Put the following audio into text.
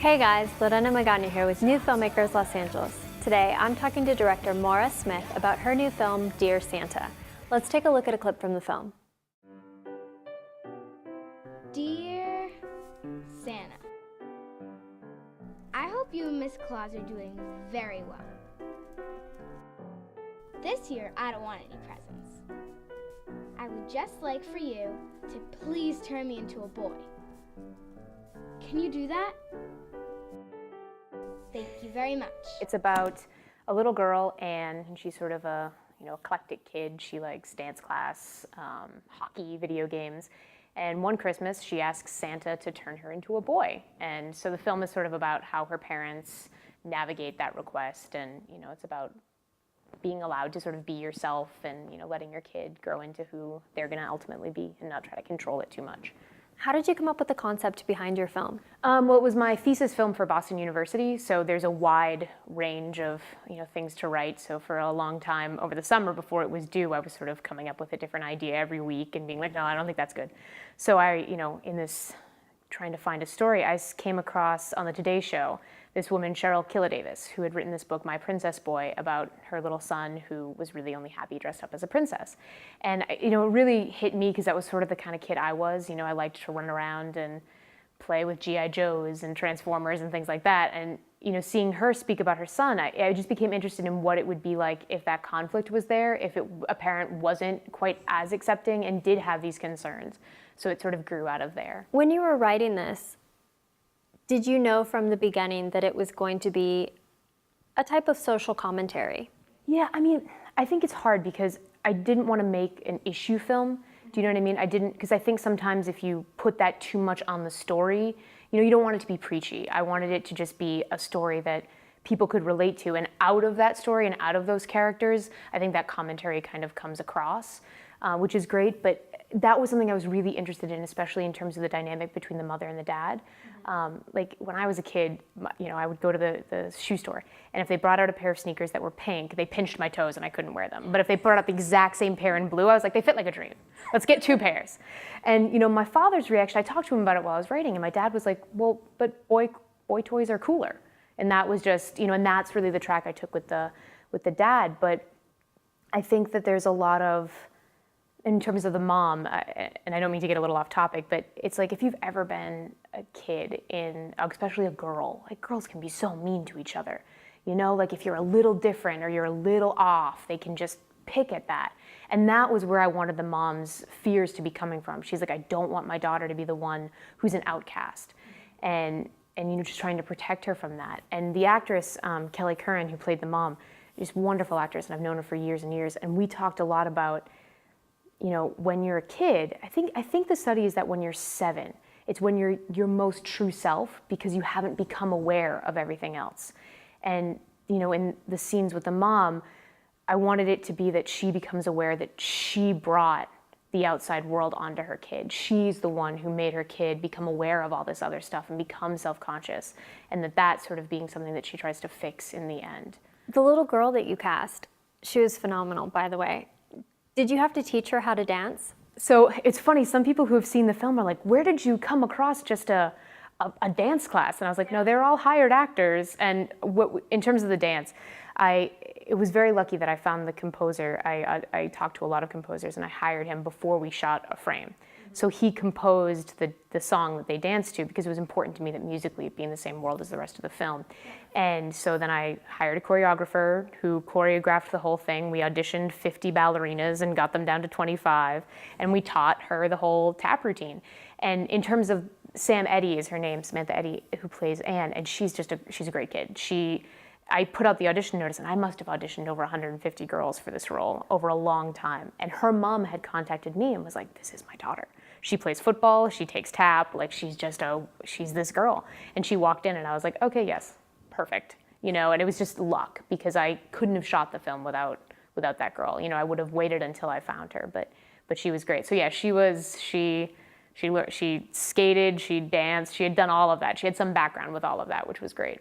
Hey guys, Dunham here with New Filmmakers Los Angeles. Today I'm talking to director Maura Smith about her new film, Dear Santa. Let's take a look at a clip from the film. Dear Santa, I hope you and Miss Claus are doing very well. This year I don't want any presents. I would just like for you to please turn me into a boy. Can you do that? Thank you very much. It's about a little girl, Anne, and she's sort of a eclectic kid. She likes dance class, hockey, video games. And one Christmas, she asks Santa to turn her into a boy. And so the film is sort of about how her parents navigate that request. And, it's about being allowed to sort of be yourself and, letting your kid grow into who they're going to ultimately be and not try to control it too much. How did you come up with the concept behind your film? Well, it was my thesis film for Boston University, so there's a wide range of things to write. So for a long time over the summer before it was due, I was sort of coming up with a different idea every week and being like, no, I don't think that's good. So I, in this trying to find a story, I came across on the Today Show this woman, Cheryl Davis, who had written this book, My Princess Boy, about her little son who was really only happy dressed up as a princess. And it really hit me because that was sort of the kind of kid I was. I liked to run around and play with G.I. Joes and Transformers and things like that. And seeing her speak about her son, I just became interested in what it would be like if that conflict was there, if a parent wasn't quite as accepting and did have these concerns. So it sort of grew out of there. When you were writing this, did you know from the beginning that it was going to be a type of social commentary? Yeah, I think it's hard because I didn't want to make an issue film. Do you know what I mean? I didn't, because I think sometimes if you put that too much on the story, you don't want it to be preachy. I wanted it to just be a story that people could relate to, and out of that story and out of those characters, I think that commentary kind of comes across, which is great, but that was something I was really interested in, especially in terms of the dynamic between the mother and the dad. Like when I was a kid, I would go to the shoe store, and if they brought out a pair of sneakers that were pink, they pinched my toes and I couldn't wear them. But if they brought out the exact same pair in blue, I was like, they fit like a dream. Let's get two pairs. And my father's reaction, I talked to him about it while I was writing, and my dad was like, well, but boy toys are cooler. And that was just, and that's really the track I took with the dad. But I think that there's a lot of, in terms of the mom, and I don't mean to get a little off topic, but it's like if you've ever been a kid especially a girl, like girls can be so mean to each other. Like if you're a little different or you're a little off, they can just pick at that. And that was where I wanted the mom's fears to be coming from. She's like, I don't want my daughter to be the one who's an outcast. And just trying to protect her from that. And the actress, Kelly Curran, who played the mom, is a wonderful actress, and I've known her for years and years. And we talked a lot about, when you're a kid, I think the study is that when you're 7, it's when you're your most true self because you haven't become aware of everything else. And, in the scenes with the mom, I wanted it to be that she becomes aware that she brought the outside world onto her kid. She's the one who made her kid become aware of all this other stuff and become self-conscious, and that's sort of being something that she tries to fix in the end. The little girl that you cast, she was phenomenal, by the way. Did you have to teach her how to dance? So it's funny, some people who have seen the film are like, where did you come across just a dance class? And I was like, no, they're all hired actors. And in terms of the dance, it was very lucky that I found the composer. I talked to a lot of composers, and I hired him before we shot a frame. So he composed the song that they danced to because it was important to me that musically it be in the same world as the rest of the film. And so then I hired a choreographer who choreographed the whole thing. We auditioned 50 ballerinas and got them down to 25, and we taught her the whole tap routine. And in terms of Sam Eddy is her name, Samantha Eddy, who plays Anne, and she's a great kid. I put out the audition notice, and I must have auditioned over 150 girls for this role over a long time. And her mom had contacted me and was like, this is my daughter. She plays football, she takes tap, like she's this girl. And she walked in and I was like, okay, yes, perfect. And it was just luck because I couldn't have shot the film without that girl. I would have waited until I found her, but she was great. So yeah, she skated, she danced, she had done all of that. She had some background with all of that, which was great.